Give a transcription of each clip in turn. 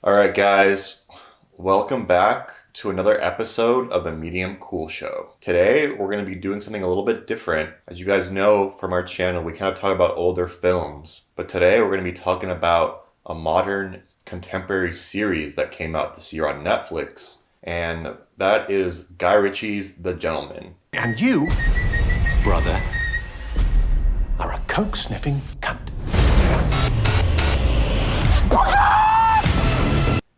All right, guys, welcome back to another episode of the Medium Cool Show. Today, we're going to be doing something a little bit different. As you guys know from our channel, we kind of talk about older films, but today we're going to be talking about a modern contemporary series that came out this year on Netflix, and that is Guy Ritchie's The Gentleman. And you, brother, are a coke-sniffing cunt.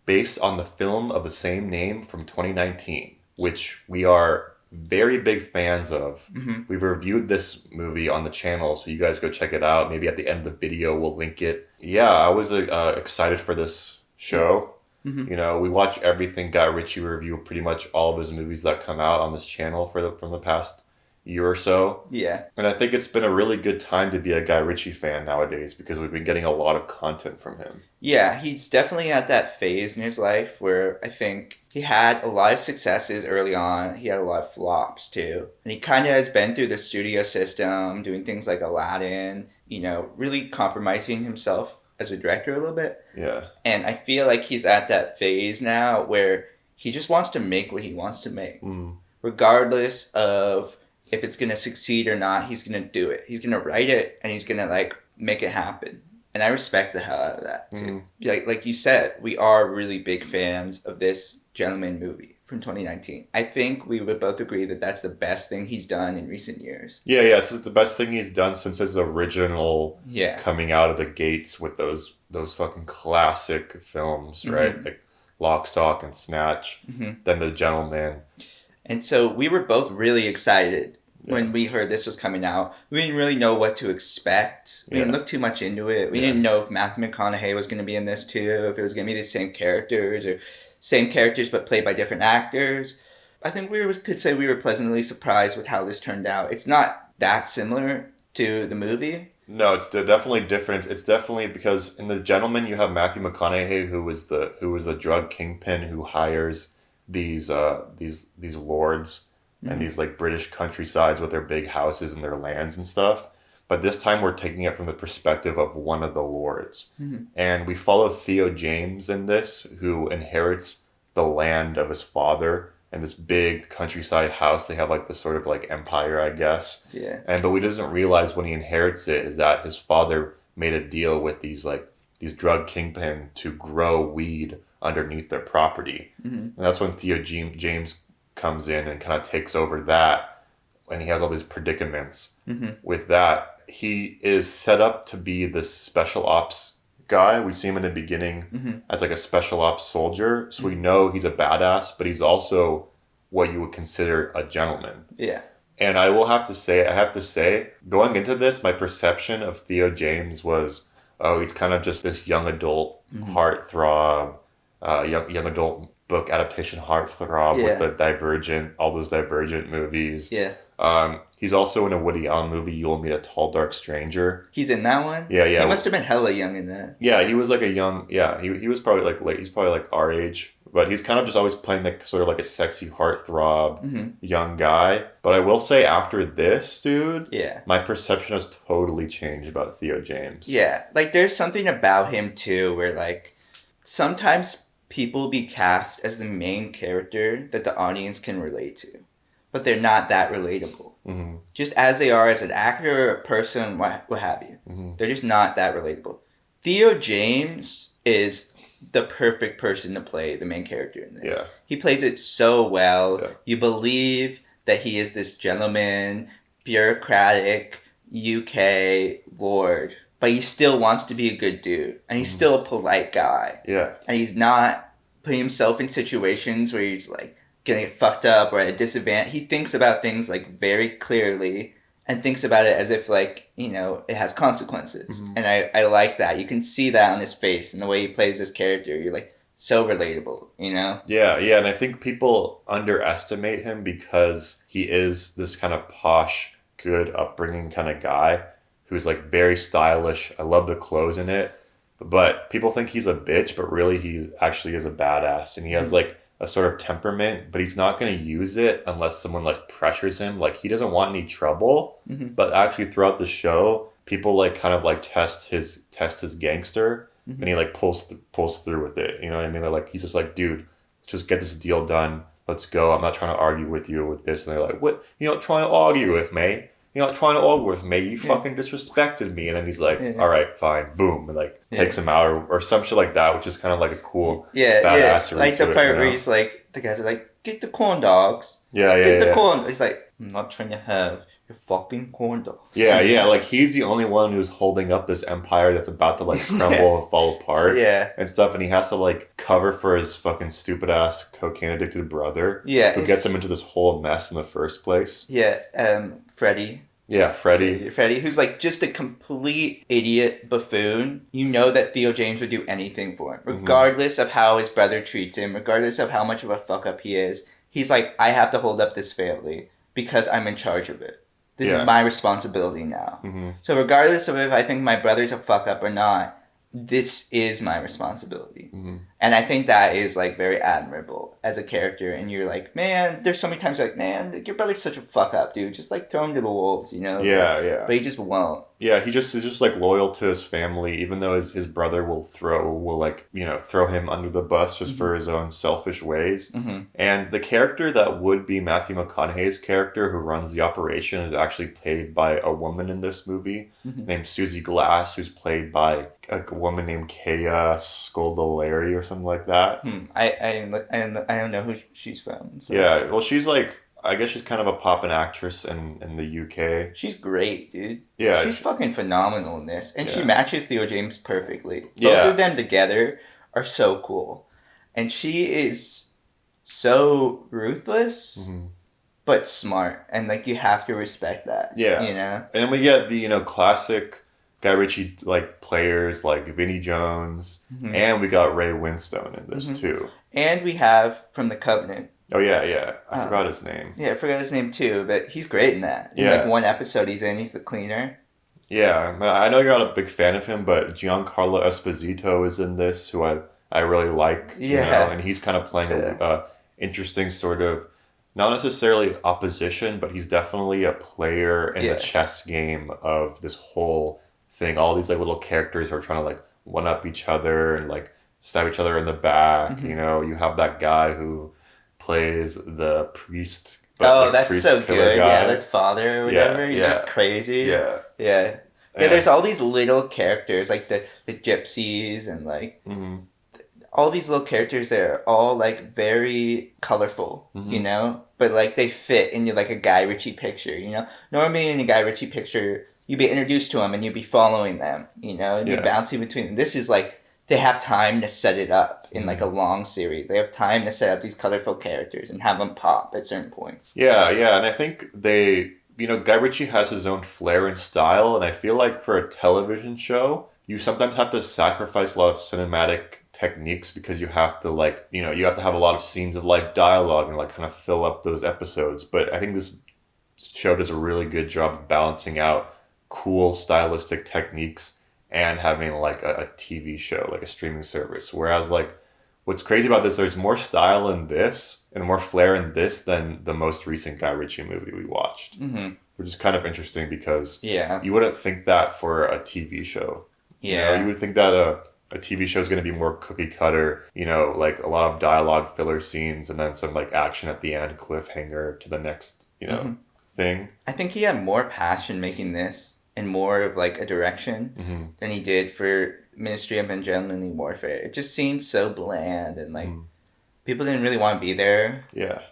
Based on the film of the same name from 2019, which we are very big fans of. Mm-hmm. We've reviewed this movie on the channel, so you guys go check it out. Maybe at the end of the video, we'll link it. Yeah, I was excited for this show. Mm-hmm. You know, we watch everything Guy Ritchie. Review pretty much all of his movies that come out on this channel from the past year or so. Yeah. And I think it's been a really good time to be a Guy Ritchie fan nowadays because we've been getting a lot of content from him. Yeah, he's definitely at that phase in his life where I think he had a lot of successes early on. He had a lot of flops too. And he kind of has been through the studio system, doing things like Aladdin, you know, really compromising himself as a director a little bit. Yeah. And I feel like he's at that phase now where he just wants to make what he wants to make. Regardless of if it's going to succeed or not, he's going to do it. He's going to write it and he's going to make it happen. And I respect the hell out of that too. Like you said, we are really big fans of this Gentleman movie from 2019. I think we would both agree that that's the best thing he's done in recent years. Yeah, it's the best thing he's done since his original coming out of the gates with those fucking classic films, right? Like Lock, Stock, and Snatch, then The Gentleman. And so we were both really excited when we heard this was coming out. We didn't really know what to expect. We didn't look too much into it. We didn't know if Matthew McConaughey was going to be in this too, if it was going to be the same characters or same characters but played by different actors. I think could say we were pleasantly surprised with how this turned out. It's not that similar to the movie. No, it's definitely different. It's definitely because in The Gentleman you have Matthew McConaughey who was the drug kingpin who hires these lords and these like British countrysides with their big houses and their lands and stuff. But this time we're taking it from the perspective of one of the lords. And we follow Theo James in this, who inherits the land of his father and this big countryside house. They have like this sort of like empire, I guess. Yeah. But he doesn't realize when he inherits it is that his father made a deal with these drug kingpin to grow weed underneath their property. And that's when Theo James comes in and kind of takes over that, and he has all these predicaments with that. He is set up to be this special ops guy. We see him in the beginning as like a special ops soldier, so we know he's a badass, but he's also what you would consider a gentleman. Yeah. And I have to say, going into this, my perception of Theo James was, he's kind of just this young adult heartthrob, young adult book adaptation heartthrob with all those Divergent movies. Yeah. He's also in a Woody Allen movie, You'll Meet a Tall Dark Stranger. He's in that one? Yeah. He must have been hella young in that. Yeah, he was like a young, he was probably like late, he's probably like our age, but he's kind of just always playing like sort of like a sexy heartthrob young guy. But I will say after this, dude, my perception has totally changed about Theo James. Yeah, like there's something about him too where like sometimes people be cast as the main character that the audience can relate to, but they're not that relatable. Just as they are as an actor or a person, what have you. They're just not that relatable. Theo James is the perfect person to play the main character in this. Yeah. He plays it so well. Yeah. You believe that he is this gentleman, bureaucratic, UK lord, but he still wants to be a good dude. And he's still a polite guy. Yeah. And he's not putting himself in situations where he's like gonna get fucked up or at a disadvantage. He thinks about things like very clearly and thinks about it as if like, you know, it has consequences. And I like that. You can see that on his face and the way he plays this character. You're like so relatable, you know? Yeah. And I think people underestimate him because he is this kind of posh, good upbringing kind of guy who's like very stylish. I love the clothes in it. But people think he's a bitch, but really he actually is a badass. And he has like a sort of temperament, but he's not going to use it unless someone like pressures him. Like he doesn't want any trouble, but actually throughout the show, people like kind of like test his gangster and he like pulls through with it. You know what I mean? They're like, he's just like, dude, let's just get this deal done. Let's go. I'm not trying to argue with you with this. And they're like, what? You're not trying to argue with me? You're not trying to argue with me. You fucking disrespected me. And then he's like, all right, fine. Boom. And like takes him out or some shit like that, which is kind of like a cool badassery. Like the to part it, where he's like, the guys are like, get the corn dogs. Get the corn. He's like, I'm not trying to have your fucking corn dogs. Yeah. Like he's the only one who's holding up this empire that's about to like crumble and fall apart. And stuff. And he has to like cover for his fucking stupid ass cocaine addicted brother. Who gets him into this whole mess in the first place. Freddie. Yeah, Freddie. Freddie, who's like just a complete idiot buffoon. You know that Theo James would do anything for him, regardless of how his brother treats him, regardless of how much of a fuck up he is. He's like, I have to hold up this family because I'm in charge of it. This is my responsibility now. So regardless of if I think my brother's a fuck up or not, this is my responsibility. And I think that is like very admirable as a character. And you're like, man, there's so many times like, man, your brother's such a fuck up, dude. Just like throw him to the wolves, you know? But he just won't. Yeah, he just is just like loyal to his family, even though his brother will throw him under the bus just for his own selfish ways. And the character that would be Matthew McConaughey's character who runs the operation is actually played by a woman in this movie named Susie Glass, who's played by a woman named Kaya Scodelario or something like that. I don't know who she's from. So. Yeah, well, she's like, I guess she's kind of a poppin' actress in the UK. She's great, dude. Yeah. She's fucking phenomenal in this. And she matches Theo James perfectly. Both of them together are so cool. And she is so ruthless, but smart. And, like, you have to respect that. Yeah. You know? And then we get the, classic Guy Ritchie, like, players like Vinnie Jones. And we got Ray Winstone in this, too. And we have, from The Covenant, oh, yeah. I forgot his name. Yeah, I forgot his name too, but he's great in that. In like one episode he's in, he's the cleaner. Yeah, I know you're not a big fan of him, but Giancarlo Esposito is in this, who I really like. Yeah. And he's kind of playing a interesting sort of, not necessarily opposition, but he's definitely a player in the chess game of this whole thing. All these like little characters who are trying to like one-up each other and like stab each other in the back. You know, you have that guy who plays the priest. That's so good. Guy. Yeah, the father or whatever. He's just crazy. Yeah. There's all these little characters, like the gypsies and like all these little characters that are all like very colorful, you know? But like they fit into like a Guy Ritchie picture, you know? Normally in a Guy Ritchie picture, you'd be introduced to them and you'd be following them, you know? And you're bouncing between them. This is like, they have time to set it up in like a long series. They have time to set up these colorful characters and have them pop at certain points. Yeah. And I think Guy Ritchie has his own flair and style. And I feel like for a television show, you sometimes have to sacrifice a lot of cinematic techniques because you have to you have to have a lot of scenes of like dialogue and like kind of fill up those episodes. But I think this show does a really good job of balancing out cool stylistic techniques and having like a TV show, like a streaming service. Whereas like what's crazy about this, there's more style in this and more flair in this than the most recent Guy Ritchie movie we watched. Which is kind of interesting because you wouldn't think that for a TV show. You would think that a TV show is going to be more cookie cutter, like a lot of dialogue filler scenes and then some like action at the end, cliffhanger to the next, thing. I think he had more passion making this and more of like a direction than he did for Ministry of Ungenuine Warfare. It just seemed so bland and like people didn't really want to be there. Yeah.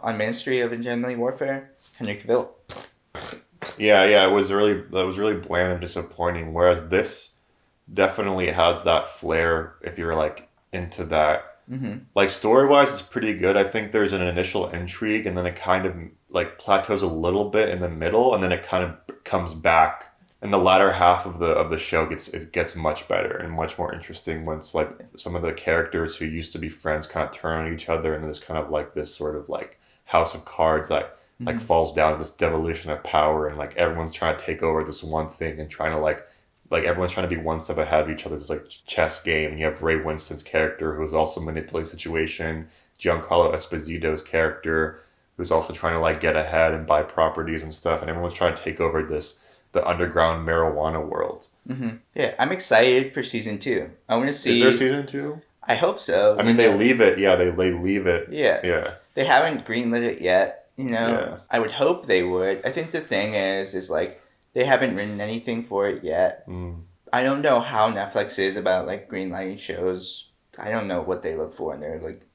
On Ministry of Ungenuine Warfare, Henry Cavill. Yeah, that was really bland and disappointing. Whereas this definitely has that flair if you're like into that. Like story wise, it's pretty good. I think there's an initial intrigue and then it kind of like plateaus a little bit in the middle and then it kind of comes back. And the latter half of the show gets much better and much more interesting once like some of the characters who used to be friends kind of turn on each other and there's kind of like this sort of like house of cards that like falls down, this devolution of power and like everyone's trying to take over this one thing and trying to like everyone's trying to be one step ahead of each other. It's like chess game. And you have Ray Winston's character who's also manipulating the situation. Giancarlo Esposito's character who's also trying to like get ahead and buy properties and stuff. And everyone's trying to take over this the underground marijuana world. Yeah, I'm excited for season 2. I want to see. Is there season 2? I hope so. I mean, they leave it. Yeah, they leave it. Yeah. Yeah. They haven't greenlit it yet. Yeah. I would hope they would. I think the thing is like they haven't written anything for it yet. I don't know how Netflix is about like greenlighting shows. I don't know what they look for in their like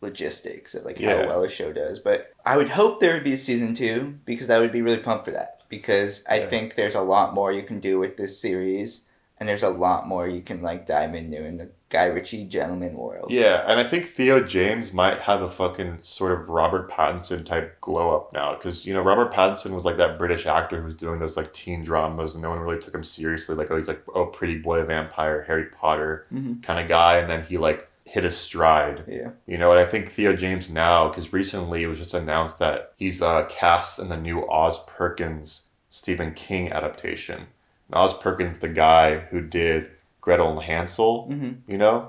logistics of like how well a show does. But I would hope there would be a season 2 because I would be really pumped for that. Because I think there's a lot more you can do with this series, and there's a lot more you can like dive into in the Guy Ritchie gentleman world. Yeah, and I think Theo James might have a fucking sort of Robert Pattinson type glow up now, because Robert Pattinson was like that British actor who was doing those like teen dramas, and no one really took him seriously. Like, oh, he's like Pretty Boy Vampire, Harry Potter kind of guy, and then he like hit a stride. Yeah. And I think Theo James now, because recently it was just announced that he's cast in the new Oz Perkins Stephen King adaptation. And Oz Perkins, the guy who did Gretel and Hansel,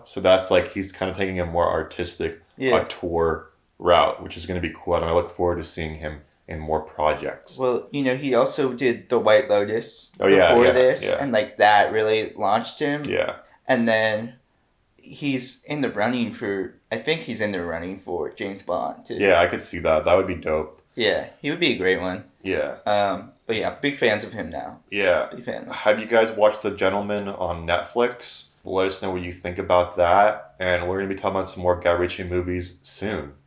so that's like he's kind of taking a more artistic auteur route, which is going to be cool, and I look forward to seeing him in more projects. Well, he also did The White Lotus before this, and like that really launched him. Yeah. And then he's in the running for, I think he's in the running for James Bond too. Yeah, I could see that. That would be dope. Yeah, he would be a great one. Yeah. But yeah, big fans of him now. Yeah. Big fan. Have you guys watched The Gentleman on Netflix? Let us know what you think about that. And we're going to be talking about some more Guy Ritchie movies soon.